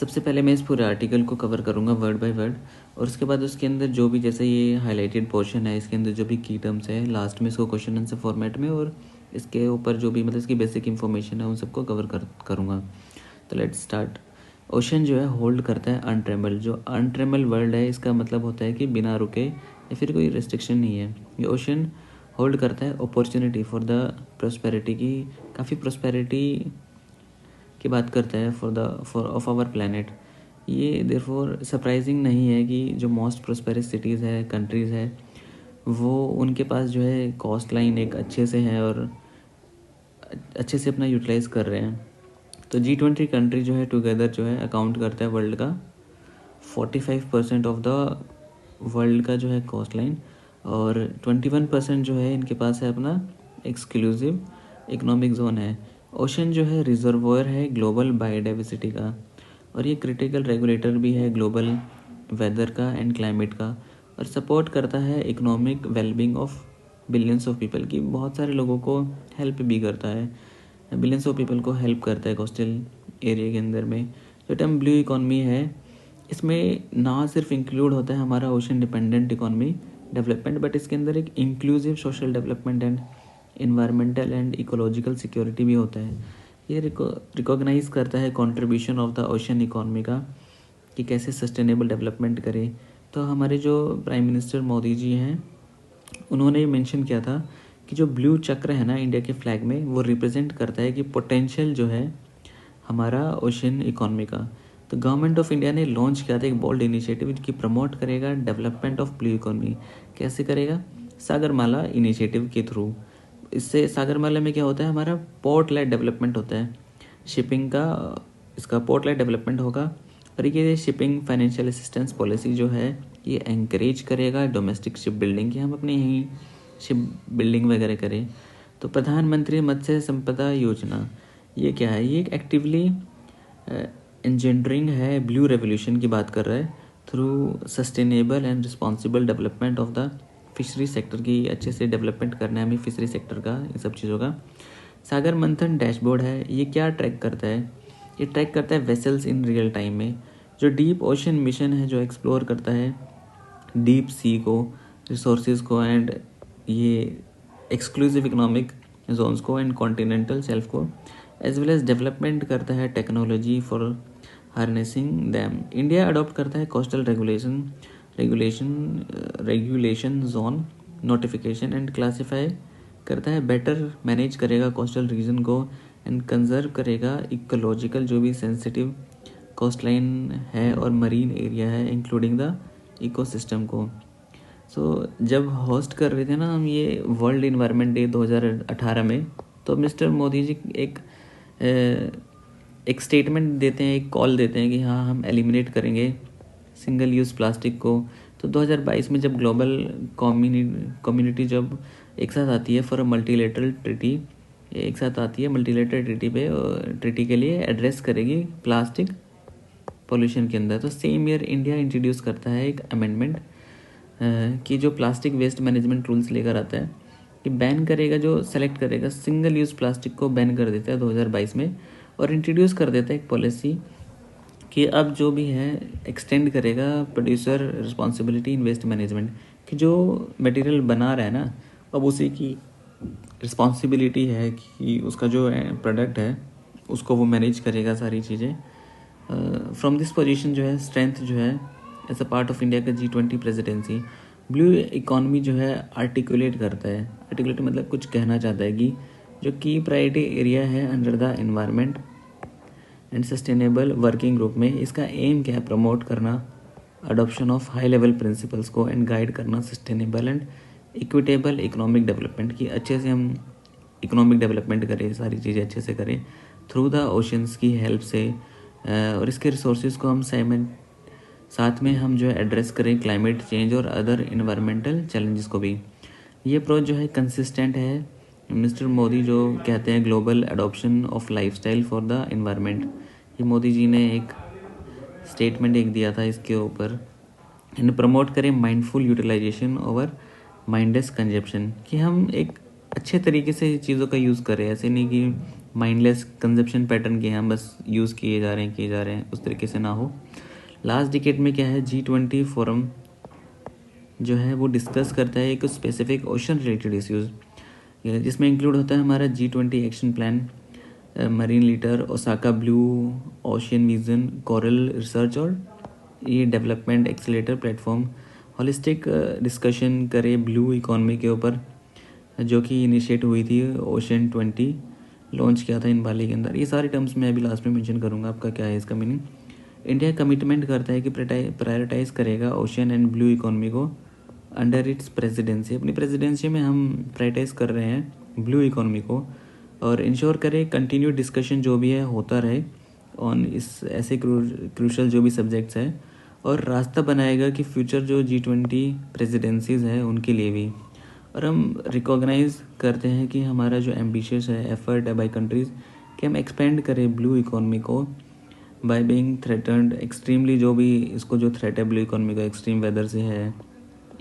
सबसे पहले मैं इस पूरे आर्टिकल को कवर करूँगा वर्ड बाय वर्ड, और उसके बाद उसके अंदर जो भी, जैसे ये हाईलाइटेड पोर्शन है, इसके अंदर जो भी की टर्म्स है लास्ट में इसको क्वेश्चन आंसर फॉर्मेट में, और इसके ऊपर जो भी मतलब इसकी बेसिक इन्फॉर्मेशन है उन सबको कवर करूँगा। तो लेट्स स्टार्ट। ओशन जो है होल्ड करता है अनट्रेमल। जो अनट्रेमल वर्ड है इसका मतलब होता है कि बिना रुके या फिर कोई रिस्ट्रिक्शन नहीं है। ये ओशन होल्ड करता है अपॉर्चुनिटी फॉर द प्रोस्पेरिटी की, काफ़ी प्रोस्पेरिटी की बात करता है फॉर ऑफ आवर प्लानट। ये देयरफॉर सरप्राइजिंग नहीं है कि जो मोस्ट प्रोस्पेरस सिटीज़ है, कंट्रीज़ है, वो उनके पास जो है कॉस्ट लाइन एक अच्छे से है और अच्छे से अपना यूटिलाइज़ कर रहे हैं। तो G20 कंट्री जो है टुगेदर जो है अकाउंट करता है वर्ल्ड का 45% ऑफ द वर्ल्ड का जो है कॉस्ट लाइन, और 21% जो है इनके पास है अपना एक्सक्लूसिव इकोनॉमिक जोन है। ओशन जो है रिजर्वोयर है ग्लोबल बायोडाइवर्सिटी का, और ये क्रिटिकल रेगुलेटर भी है ग्लोबल वेदर का एंड क्लाइमेट का, और सपोर्ट करता है economic wellbeing of billions of people की, बहुत सारे लोगों को हेल्प भी करता है, बिलियंस ऑफ पीपल को हेल्प करता है कोस्टल एरिया के अंदर में। जो टर्म ब्लू इकॉनमी है इसमें ना सिर्फ इंक्लूड होता है हमारा ocean dependent economy development, but इसके अंदर एक inclusive social development and environmental and ecological security भी होता है। ये रिकॉग्नाइज करता है contribution of the ocean economy का, कि कैसे सस्टेनेबल डेवलपमेंट करें। तो हमारे जो प्राइम मिनिस्टर मोदी जी हैं उन्होंने मेंशन किया था कि जो ब्लू चक्र है ना इंडिया के फ्लैग में, वो रिप्रेजेंट करता है कि पोटेंशियल जो है हमारा ओशन इकॉनमी का। तो गवर्नमेंट ऑफ इंडिया ने लॉन्च किया था एक बोल्ड इनिशिएटिव कि प्रमोट करेगा डेवलपमेंट ऑफ ब्लू इकॉनमी। कैसे करेगा? सागरमाला इनिशिएटिव के थ्रू। इससे सागरमाला में क्या होता है, हमारा पोर्ट लेड डेवलपमेंट होता है, शिपिंग का इसका पोर्ट लेड डेवलपमेंट होगा। और ये शिपिंग फाइनेंशियल असिस्टेंस पॉलिसी जो है ये एंकरेज करेगा डोमेस्टिक शिप बिल्डिंग की, हम अपने यहीं शिप बिल्डिंग वगैरह करें। तो प्रधानमंत्री मत्स्य संपदा योजना ये क्या है? ये एक एक्टिवली इंजेंडरिंग है ब्लू रेवोल्यूशन की बात कर रहा है through sustainable and responsible development of the fishery sector की। अच्छे से डेवलपमेंट करना है हमें फिशरी सेक्टर का, इन सब चीज़ों का। सागर मंथन डैशबोर्ड है, ये क्या ट्रैक करता है? ये ट्रैक करता है वेसल्स इन रियल टाइम में। जो डीप ओशन मिशन है जो एक्सप्लोर करता है डीप सी को, रिसोर्सेज को, एंड ये एक्सक्लूसिव इकोनॉमिक जोन्स को एंड कॉन्टिनेंटल शेल्फ को, एज वेल एज डेवलपमेंट करता है technology for harnessing them. India adopt करता है coastal regulation zone notification and classify करता है, बेटर मैनेज करेगा कोस्टल रीजन को एंड कंजर्व करेगा इकोलॉजिकल जो भी सेंसिटिव कोस्ट लाइन है और मरीन एरिया है इंक्लूडिंग द इकोसिस्टम को। जब होस्ट कर रहे थे ना हम ये वर्ल्ड इन्वायरमेंट डे 2018 में, तो मिस्टर मोदी जी एक स्टेटमेंट देते हैं, एक कॉल देते हैं कि हाँ हम एलिमिनेट करेंगे सिंगल यूज़ प्लास्टिक को। तो 2022 में जब ग्लोबल कम्युनिटी जब एक साथ आती है फॉर मल्टीलेटरल ट्रीटी, एक साथ आती है मल्टीलेटरल ट्रीटी के लिए एड्रेस करेगी प्लास्टिक पोल्यूशन के अंदर। तो सेम ईयर इंडिया इंट्रोड्यूस करता है एक अमेंडमेंट कि जो प्लास्टिक वेस्ट मैनेजमेंट रूल्स लेकर आता है कि बैन करेगा, जो सेलेक्ट करेगा सिंगल यूज़ प्लास्टिक को बैन कर देता है 2022 में, और इंट्रोड्यूस कर देता है एक पॉलिसी कि अब जो भी है एक्सटेंड करेगा producer responsibility in waste management, कि जो मटेरियल बना रहा है ना अब उसी की रिस्पॉन्सिबिलिटी है कि उसका जो प्रोडक्ट है उसको वो मैनेज करेगा सारी चीज़ें। फ्रॉम दिस पोजीशन जो है स्ट्रेंथ जो है as a part of India का G20 प्रेसिडेंसी, ब्लू इकॉनमी जो है आर्टिकुलेट करता है। आर्टिकुलेट मतलब कुछ कहना चाहता है कि जो की प्रायोरिटी एरिया है under the environment and sustainable working group में, इसका एम क्या है? प्रमोट करना adoption of high level principles को एंड गाइड करना sustainable and equitable economic development की। अच्छे से हम इकोनॉमिक डेवलपमेंट करें, सारी चीज़ें अच्छे से करें थ्रू द ओशंस की हेल्प से, और इसके रिसोर्सेज को हम साथ में हम जो है एड्रेस करें क्लाइमेट चेंज और अदर इन्वायरमेंटल चैलेंजेस को भी। ये अप्रोच जो है कंसिस्टेंट है। मिस्टर मोदी जो कहते हैं global adoption of lifestyle for the environment, ये मोदी जी ने एक स्टेटमेंट एक दिया था इसके ऊपर। एंड प्रमोट करें mindful utilisation over mindless consumption, कि हम एक अच्छे तरीके से चीज़ों का यूज़ करें, ऐसे नहीं कि माइंडलेस कंजप्शन पैटर्न के हम बस यूज़ किए जा रहे हैं, उस तरीके से ना हो। लास्ट डिकेड में क्या है, G20 फोरम जो है वो डिस्कस करता है एक स्पेसिफिक ओशन रिलेटेड इश्यूज़, जिसमें इंक्लूड होता है हमारा G20 action plan, marine litre, Osaka blue ocean vision, coral research और ये development accelerator platform holistic discussion करे ब्लू इकोनॉमी के ऊपर, जो कि इनिशिएट हुई थी ओशन 20 लॉन्च किया था इन बाली के अंदर। ये सारे टर्म्स मैं अभी लास्ट में मेंशन करूँगा आपका क्या है इसका मीनिंग। इंडिया कमिटमेंट करता है कि प्रायोरिटाइज करेगा ओशन एंड ब्लू इकोनॉमी को अंडर इट्स प्रेसिडेंसी। अपनी प्रेसिडेंसी में हम प्रायोरिटाइज कर रहे हैं ब्लू इकोनॉमी को, और इंश्योर करें कंटिन्यू डिस्कशन जो भी है होता रहे ऑन इस ऐसे क्रूशल जो भी सब्जेक्ट्स हैं, और रास्ता बनाएगा कि फ्यूचर जो G20 प्रेसिडेंसीज़ है उनके लिए भी। और हम रिकॉग्नाइज़ करते हैं कि हमारा जो एम्बिशियस है एफर्ट है बाई कंट्रीज़ कि हम एक्सपेंड करें ब्लू इकोनॉमी को बाय बीइंग थ्रेटन्ड एक्सट्रीमली, जो भी इसको जो थ्रेट है ब्लू इकोनॉमी का, एक्सट्रीम वेदर से है,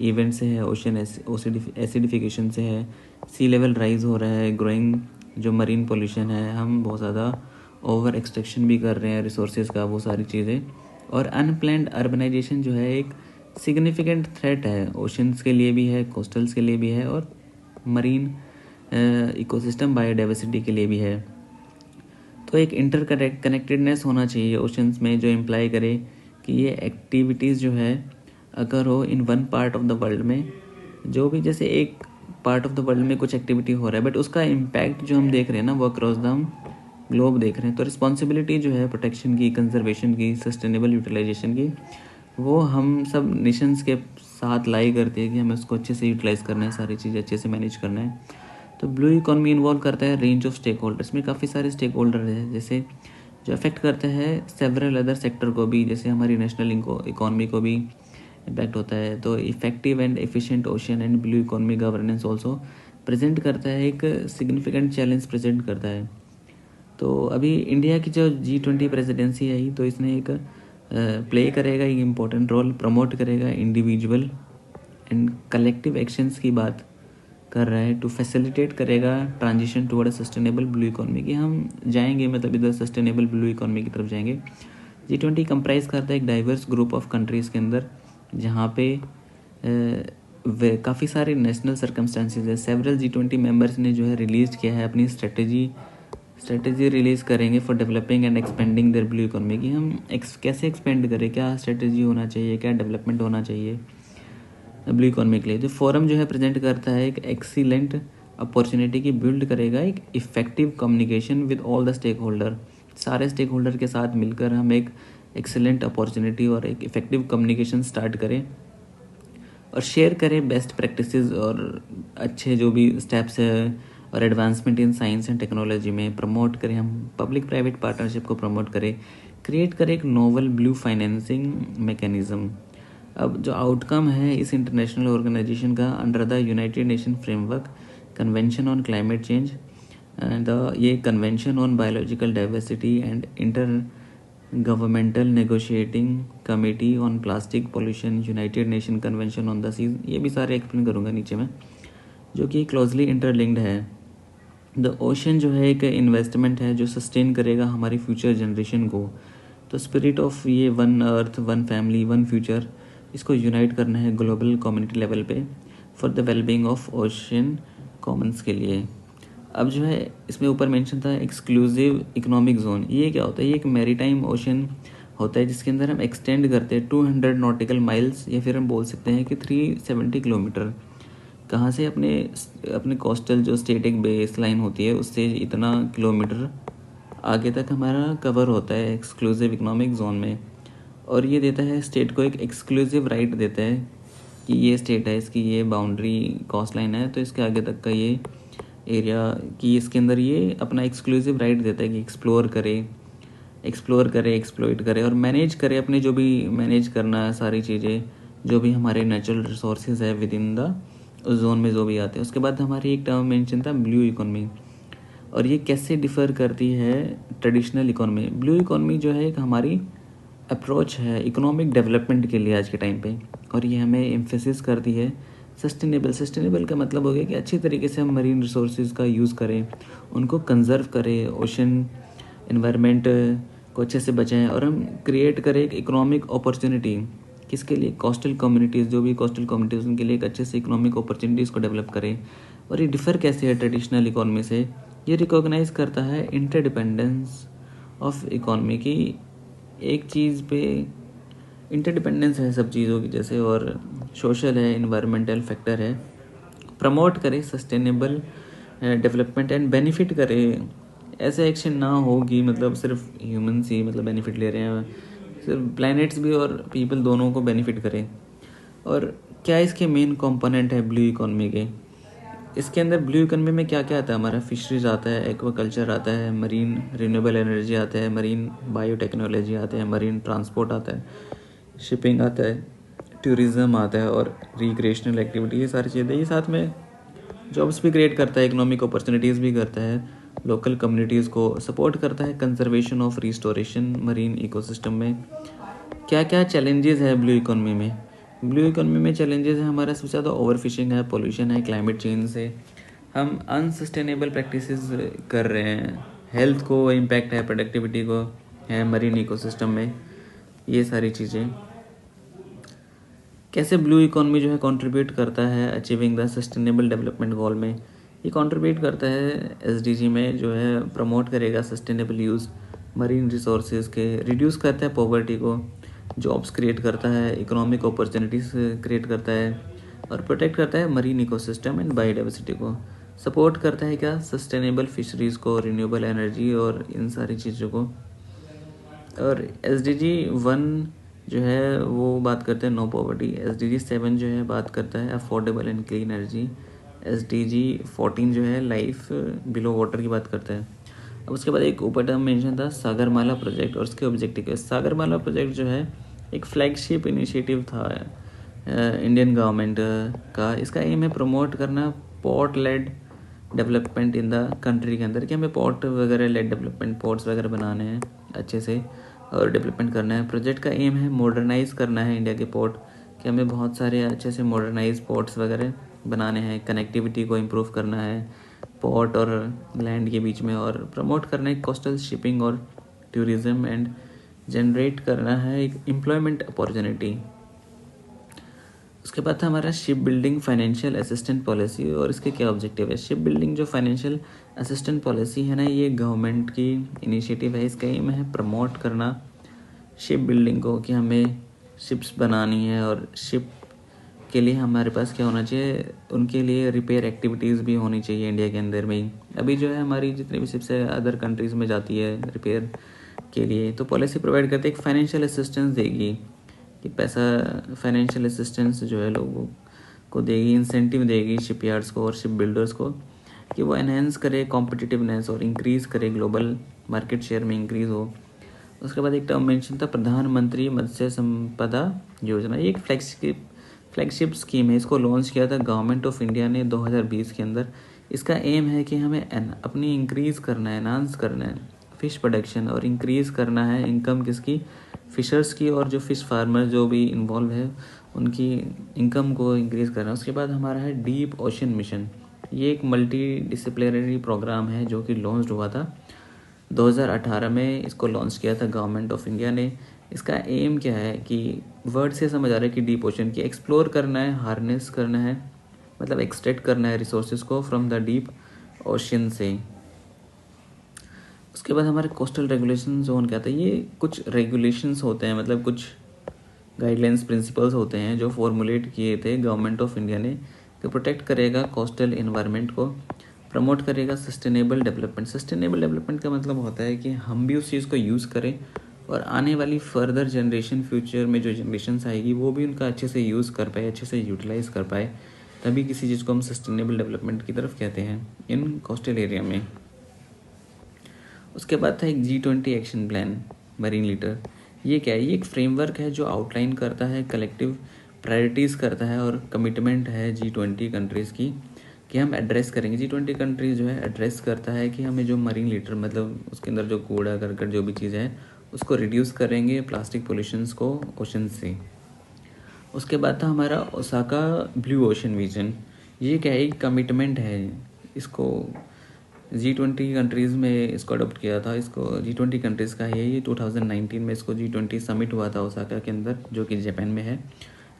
इवेंट से है, ओशन एसिडिफिकेशन से है, सी लेवल राइज हो रहा है, ग्रोइंग जो मरीन पोल्यूशन है, हम बहुत ज़्यादा ओवर एक्सट्रैक्शन भी कर रहे हैं रिसोर्सेज का, वो सारी चीज़ें। और अनप्लैंड अर्बनाइजेशन जो है एक सिग्निफिकेंट थ्रेट है, ओशंस के लिए भी है, कोस्टल्स के लिए भी है, और मरीन इकोसिस्टम बायोडाइवर्सिटी के लिए भी है। तो एक इंटर कनेक्टेडनेस होना चाहिए ओशंस में, जो इम्प्लाई करे कि ये एक्टिविटीज़ जो है अगर हो in one part of the world में, जो भी जैसे एक पार्ट ऑफ द वर्ल्ड में कुछ एक्टिविटी हो रहा है बट उसका इम्पैक्ट जो हम देख रहे हैं ना वो अक्रॉस द ग्लोब देख रहे हैं। तो रिस्पॉन्सिबिलिटी जो है प्रोटेक्शन की, कंजर्वेशन की, सस्टेनेबल यूटिलाइजेशन की, वो हम सब नेशंस के साथ लाई करती है कि हमें उसको अच्छे से यूटिलाइज़ करना है, सारी चीज़ें अच्छे से मैनेज करना है। तो ब्लू इकोनॉमी इन्वॉल्व करता है रेंज ऑफ स्टेक होल्डर्स में, काफ़ी सारे स्टेक होल्डर हैं जैसे जो अफेक्ट करते हैं सेवरल अदर सेक्टर को भी, जैसे हमारी नेशनल इकोनॉमी को भी इम्पैक्ट होता है। तो effective and efficient ocean and blue economy governance also present करता है, एक सिग्निफिकेंट चैलेंज प्रेजेंट करता है। तो अभी इंडिया की जो G20 प्रेसिडेंसी है तो इसने एक प्ले करेगा एक इम्पोर्टेंट रोल, प्रमोट करेगा इंडिविजुअल एंड कलेक्टिव एक्शंस की बात कर रहा है, टू फैसिलिटेट करेगा transition toward a sustainable blue economy की हम जाएंगे, मतलब इधर सस्टेनेबल ब्लू इकोनॉमी की तरफ जाएंगे। G20 कंप्राइज करता है एक डाइवर्स ग्रुप ऑफ कंट्रीज़ के अंदर, जहाँ पे काफ़ी सारे नेशनल सर्कमस्टांसेस है। सेवरल G20 मेंबर्स ने जो है रिलीज़ किया है अपनी स्ट्रेटजी रिलीज़ करेंगे for developing and expanding their blue economy की हम कैसे एक्सपेंड करें, क्या स्ट्रेटजी होना चाहिए, क्या डेवलपमेंट होना चाहिए ब्लू इकोनॉमी के लिए। जो फोरम जो है प्रेजेंट करता है एक एक्सीलेंट अपॉर्चुनिटी की बिल्ड करेगा एक effective communication with all the stakeholder, सारे स्टेक होल्डर के साथ मिलकर हम एक एक्सीलेंट अपॉर्चुनिटी और एक इफेक्टिव कम्युनिकेशन स्टार्ट करें और शेयर करें बेस्ट प्रैक्टिसेस और अच्छे जो भी स्टेप्स है और advancement in science and technology में प्रमोट करें, हम पब्लिक प्राइवेट पार्टनरशिप को प्रमोट करें, क्रिएट करें एक नोवल ब्लू फाइनेंसिंग मैकेनिज्म। अब जो आउटकम है इस इंटरनेशनल ऑर्गेनाइजेशन का under the united nation framework convention on climate change, ये convention on biological diversity and inter governmental negotiating committee on plastic pollution, united nation convention on the seas, ये भी सारे explain करूँगा नीचे में, जो कि क्लोजली इंटरलिंक्ड है। द ओशन जो है एक इन्वेस्टमेंट है जो सस्टेन करेगा हमारी फ्यूचर जनरेशन को। तो स्पिरिट ऑफ ये one earth one family one future, इसको यूनाइट करना है ग्लोबल कम्युनिटी लेवल पे for the wellbeing of ocean Commons के लिए। अब जो है इसमें ऊपर मेंशन था एक्सक्लूसिव इकोनॉमिक जोन, ये क्या होता है, ये एक मैरीटाइम ओशन होता है जिसके अंदर हम एक्सटेंड करते हैं 200 नॉटिकल माइल्स, या फिर हम बोल सकते हैं कि 370 किलोमीटर, कहाँ से अपने कोस्टल जो स्टेटिक बेस लाइन होती है उससे इतना किलोमीटर आगे तक हमारा कवर होता है एक्सक्लूसिव इकोनॉमिक जोन में। और ये देता है स्टेट को एक एक्सक्लूसिव राइट देता है कि ये स्टेट है, इसकी ये बाउंड्री कोस्ट लाइन है, तो इसके आगे तक का ये एरिया कि इसके अंदर ये अपना एक्सक्लूसिव राइट देता है कि एक्सप्लोर करे, एक्सप्लोइट करे और मैनेज करे अपने जो भी मैनेज करना है सारी चीज़ें, जो भी हमारे नेचुरल रिसोर्सेज है विद इन द उस जोन में जो भी आते हैं। उसके बाद हमारी एक टर्म मेंशन था ब्लू इकोनॉमी, और ये कैसे डिफ़र करती है ट्रेडिशनल इकोनॉमी। ब्लू इकोनॉमी जो है एक हमारी अप्रोच है इकोनॉमिक डेवलपमेंट के लिए आज के टाइम पे, और ये हमें एम्फेसिस करती है सस्टेनेबल का मतलब हो गया कि अच्छी तरीके से हम मरीन रिसोर्सेज का यूज़ करें, उनको कंजर्व करें, ओशन एनवायरनमेंट को अच्छे से बचाएं और हम क्रिएट करें एक इकोनॉमिक अपॉर्चुनिटी। किसके लिए? कोस्टल कम्युनिटीज़, जो भी कोस्टल कम्युनिटीज़ उनके लिए एक अच्छे से इकोनॉमिक अपॉर्चुनिटीज़ को डेवलप करें। और ये डिफ़र कैसे है ट्रेडिशनल इकोनॉमी से? ये रिकॉग्नाइज़ करता है इंटरडिपेंडेंस ऑफ इकोनॉमी की, एक चीज़ पे इंटरडिपेंडेंस है सब चीज़ों की जैसे, और सोशल है, इन्वायरमेंटल फैक्टर है, प्रमोट करे सस्टेनेबल डेवलपमेंट एंड बेनिफिट करे। ऐसे एक्शन ना हो कि मतलब सिर्फ ह्यूमंस ही मतलब बेनिफिट ले रहे हैं, सिर्फ प्लैनेट्स भी और पीपल दोनों को बेनिफिट करें। और क्या इसके मेन कंपोनेंट है ब्लू इकोनॉमी के? इसके अंदर ब्लू इकोनॉमी में क्या क्या आता है? हमारा फिशरीज आता है, एक्वाकल्चर आता है, मरीन रिन्यूएबल एनर्जी आता है, मरीन बायोटेक्नोलॉजी आता है, मरीन ट्रांसपोर्ट आता है, शिपिंग आता है, टूरिज़्म आता है और रिक्रिएशनल एक्टिविटी, ये सारी चीज़ें। ये साथ में जॉब्स भी क्रिएट करता है, इकोनॉमिक अपॉर्चुनिटीज़ भी करता है, लोकल कम्युनिटीज़ को सपोर्ट करता है, conservation of restoration marine ecosystem में। क्या क्या चैलेंजेस है ब्लू इकोनॉमी में? ब्लू इकोनॉमी में चैलेंजेस है हमारा सबसे ज़्यादा ओवर फिशिंग है, पोल्यूशन है, क्लाइमेट चेंज से हम अनसस्टेनेबल प्रैक्टिसेस कर रहे हैं, हेल्थ को इम्पैक्ट है, प्रोडक्टिविटी को है मरीन इकोसिस्टम में, ये सारी चीज़ें। कैसे ब्लू इकोनॉमी जो है कंट्रीब्यूट करता है achieving the sustainable development goal में? ये कंट्रीब्यूट करता है एसडीजी में, जो है प्रमोट करेगा सस्टेनेबल यूज़ मरीन रिसोर्सेज के, रिड्यूस करता है पॉवर्टी को, जॉब्स क्रिएट करता है, इकोनॉमिक अपॉर्चुनिटीज़ क्रिएट करता है और प्रोटेक्ट करता है मरीन इकोसिस्टम एंड बायोडाइवर्सिटी को, सपोर्ट करता है क्या? सस्टेनेबल फिशरीज़ को, रिन्यूएबल एनर्जी और इन सारी चीज़ों को। और SDG 1 जो है वो बात करते हैं नो पॉवर्टी, SDG 7 जो है बात करता है affordable and clean energy, SDG 14 जो है लाइफ बिलो वाटर की बात करता है। अब उसके बाद एक ऊपर टर्म मेंशन था सागरमाला प्रोजेक्ट और उसके ऑब्जेक्टिव। सागरमाला प्रोजेक्ट जो है एक फ्लैगशिप इनिशिएटिव था इंडियन गवर्नमेंट का। इसका एम है प्रमोट करना port lead development in the country के अंदर, कि हमें पोर्ट वगैरह लेड डेवलपमेंट, पोर्ट्स वगैरह बनाने हैं अच्छे से और डेवलपमेंट करना है। प्रोजेक्ट का एम है मॉडर्नाइज़ करना है इंडिया के पोर्ट, कि हमें बहुत सारे अच्छे से मॉडर्नाइज पोर्ट्स वगैरह बनाने हैं, कनेक्टिविटी को इम्प्रूव करना है पोर्ट और लैंड के बीच में, और प्रमोट करना है कोस्टल शिपिंग और टूरिज़्म एंड जनरेट करना है एक एम्प्लॉयमेंट अपॉर्चुनिटी। उसके बाद था हमारा ship building financial assistant policy और इसके क्या ऑब्जेक्टिव है। शिप बिल्डिंग जो फाइनेंशियल असिस्टेंट पॉलिसी है ना, ये गवर्नमेंट की इनिशिएटिव है। इसका एम है प्रमोट करना शिप बिल्डिंग को, कि हमें शिप्स बनानी है और शिप के लिए हमारे पास क्या होना चाहिए, उनके लिए रिपेयर एक्टिविटीज़ भी होनी चाहिए इंडिया के अंदर में ही। अभी जो है हमारी जितनी भी शिप्स है अदर कंट्रीज़ में जाती है रिपेयर के लिए, तो पॉलिसी प्रोवाइड करते एक फाइनेंशियल असिस्टेंस देगी, कि पैसा फाइनेंशियल असिस्टेंस जो है लोगों को देगी, इंसेंटिव देगी शिपयार्ड्स को और शिप बिल्डर्स को, कि वो एनहेंस करे कॉम्पिटिटिवनेस और इंक्रीज़ करे ग्लोबल मार्केट शेयर में इंक्रीज़ हो। उसके बाद एक टर्म मेंशन था प्रधानमंत्री मत्स्य संपदा योजना। ये एक फ्लैगशिप स्कीम है, इसको लॉन्च किया था गवर्नमेंट ऑफ इंडिया ने 2020 के अंदर। इसका एम है कि हमें अपनी इंक्रीज़ करना है, एनहांस करना है फ़िश प्रोडक्शन और इंक्रीज़ करना है इनकम किसकी, फ़िशर्स की, और जो फ़िश फार्मर जो भी इन्वॉल्व है उनकी इनकम को इंक्रीज़ करना है। उसके बाद हमारा है डीप ओशन मिशन। ये एक मल्टी डिसिप्लिनरी प्रोग्राम है जो कि लॉन्च हुआ था 2018 में, इसको लॉन्च किया था गवर्नमेंट ऑफ इंडिया ने। इसका एम क्या है कि वर्ड से समझ आ रहा है कि डीप ओशन की एक्सप्लोर करना है, हार्नेस करना है, मतलब एक्सट्रैक्ट करना है रिसोर्सेज को फ्रॉम द डीप ओशन से। उसके बाद हमारे कोस्टल रेगुलेशन जोन क्या था, ये कुछ रेगुलेशंस होते हैं, मतलब कुछ गाइडलाइंस प्रिंसिपल्स होते हैं जो फॉर्मुलेट किए थे गवर्नमेंट ऑफ इंडिया ने, कि प्रोटेक्ट करेगा कोस्टल इन्वायरमेंट को, प्रमोट करेगा सस्टेनेबल डेवलपमेंट। सस्टेनेबल डेवलपमेंट का मतलब होता है कि हम भी उस चीज़ को यूज़ करें और आने वाली फर्दर जनरेशन, फ्यूचर में जो जनरेशन्स आएगी वो भी उनका अच्छे से यूज़ कर पाए, अच्छे से यूटिलाइज़ कर पाए, तभी किसी चीज़ को हम सस्टेनेबल डेवलपमेंट की तरफ कहते हैं इन कोस्टल एरिया में। उसके बाद था एक G20 action plan marine litre. ये क्या है? ये एक फ्रेमवर्क है जो आउटलाइन करता है, कलेक्टिव प्रायोरिटीज़ करता है और कमिटमेंट है G20 कंट्रीज़ की, कि हम एड्रेस करेंगे। G20 कंट्रीज़ जो है एड्रेस करता है कि हमें जो मरीन लीटर, मतलब उसके अंदर जो कूड़ा करकट जो भी चीज़ है उसको रिड्यूस करेंगे, प्लास्टिक पोल्यूशंस को ओशन से। उसके बाद था हमारा ओसाका ब्लू ओशन विजन। ये क्या है, कमिटमेंट है। इसको G20 कंट्रीज़ में इसको अडोप्ट किया था। इसको G20 कंट्रीज़ का है ये। 2019 में इसको G20 समिट हुआ था ओसाका के अंदर, जो कि जापान में है,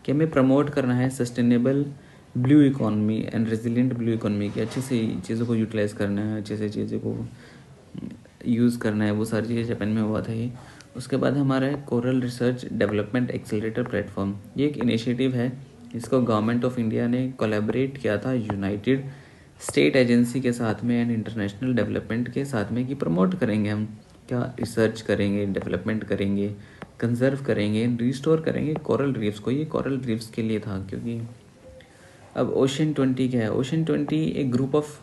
कि हमें प्रमोट करना है sustainable blue economy and resilient blue economy की। अच्छे से चीज़ों को यूटिलाइज़ करना है, अच्छे से चीज़ों को यूज़ करना है, वो सारी चीज़ें जापान में हुआ था ये। उसके बाद हमारा है coral research development accelerator platform. ये एक इनिशिएटिव है, इसको गवर्नमेंट ऑफ इंडिया ने कोलैबोरेट किया था यूनाइटेड स्टेट एजेंसी के साथ में एंड इंटरनेशनल डेवलपमेंट के साथ में, कि प्रमोट करेंगे हम क्या, रिसर्च करेंगे, डेवलपमेंट करेंगे, कंजर्व करेंगे, रिस्टोर करेंगे कोरल रीफ्स को। ये कोरल रीफ्स के लिए था, क्योंकि अब ओशन 20 क्या है, ओशन 20 एक ग्रुप ऑफ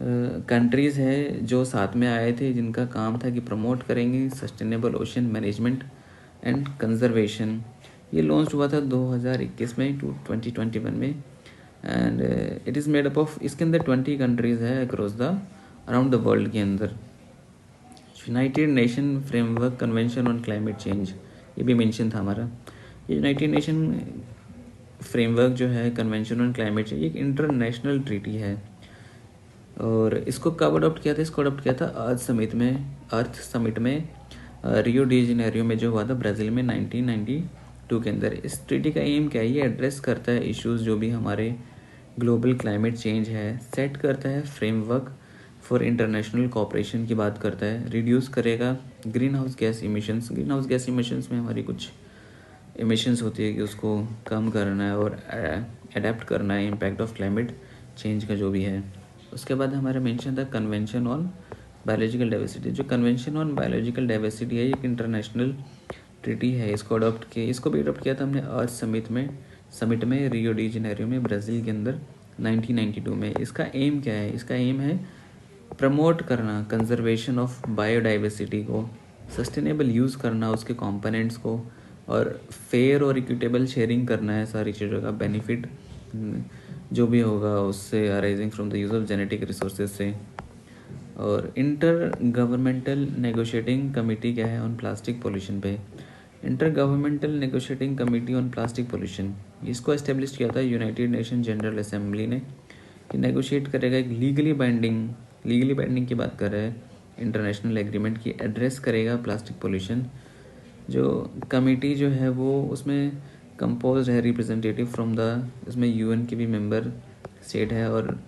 कंट्रीज़ है जो साथ में आए थे, जिनका काम था कि प्रमोट करेंगे sustainable ocean management and conservation. ये लॉन्च हुआ था 2021 में टू 2021 में and it is made up of, इसके अंदर 20 कंट्रीज़ है across the around the world के अंदर। United nation framework convention on climate change, ये भी मेंशन था हमारा। ये यूनाइटेड नेशन फ्रेमवर्क जो है कन्वेंशन ऑन क्लाइमेट चेंज, एक इंटरनेशनल ट्रीटी है। और इसको कब अडोप्ट किया था, इसको अडोप्ट किया था अर्थ समिट में रियो डी जेनेरियो में, जो हुआ था ब्राज़ील में 1992 के अंदर। इस ट्रीटी का एम क्या है, ये एड्रेस करता है इश्यूज जो भी हमारे ग्लोबल क्लाइमेट चेंज है, सेट करता है फ्रेमवर्क फॉर इंटरनेशनल कोऑपरेशन की बात करता है, रिड्यूस करेगा green house gas emissions. Green house gas emissions में हमारी कुछ इमिशंस होती है कि उसको कम करना है और अडेप्ट करना है इम्पैक्ट ऑफ क्लाइमेट चेंज का जो भी है। उसके बाद हमारा मेंशन था कन्वेंशन ऑन बायोलॉजिकल डाइवर्सिटी। जो कन्वेंशन ऑन बायोलॉजिकल डाइवर्सिटी है, एक इंटरनेशनल ट्रीटी है, इसको भी अडोप्ट किया था हमने अर्थ समिट में रियो डी जेनेरियो में ब्राज़ील के अंदर 1992 में। इसका एम क्या है, इसका एम है प्रमोट करना कंजर्वेशन ऑफ बायोडाइवर्सिटी को, सस्टेनेबल यूज़ करना उसके कंपोनेंट्स को, और फेयर और इक्विटेबल शेयरिंग करना है सारी चीज़ों का बेनिफिट जो भी होगा उससे arising from the use of genetic resources से। और इंटर गवर्नमेंटल नेगोशिएटिंग कमेटी क्या है ऑन प्लास्टिक पोल्यूशन पे, inter governmental negotiating committee on plastic pollution, इसको एस्टेब्लिश किया था यूनाइटेड नेशन जनरल असेंबली ने, कि नेगोशिएट करेगा एक लीगली बाइंडिंग की बात कर रहे हैं, इंटरनेशनल एग्रीमेंट की, एड्रेस करेगा प्लास्टिक पोल्यूशन। जो कमेटी जो है वो उसमें कंपोज है रिप्रेजेंटेटिव फ्रॉम द, इसमें यूएन के भी मेंबर स्टेट है, और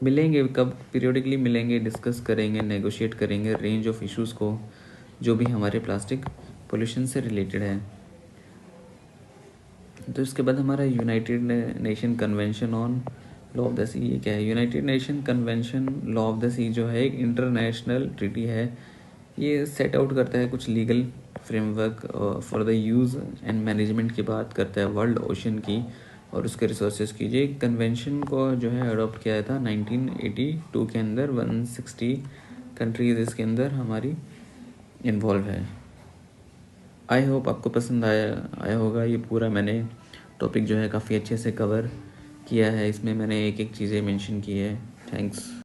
मिलेंगे कब, पीरियोडिकली मिलेंगे, डिस्कस करेंगे, नेगोशिएट करेंगे रेंज ऑफ इश्यूज़ को जो भी हमारे प्लास्टिक पोल्यूशन से रिलेटेड है। तो इसके बाद हमारा united nation convention on law of the sea, ये क्या है, united nation convention law of the sea जो है एक इंटरनेशनल ट्रीटी है। ये सेट आउट करता है कुछ legal framework for the use and management की बात करता है वर्ल्ड ओशन की और उसके रिसोर्सेज की। ये कन्वेंशन को जो है अडोप्ट किया था 1982 के अंदर। 160 कंट्रीज़ इसके अंदर हमारी इन्वॉल्व है। आई होप आपको पसंद आया होगा। ये पूरा मैंने टॉपिक जो है काफ़ी अच्छे से कवर किया है, इसमें मैंने एक एक चीज़ें मेंशन की है। थैंक्स।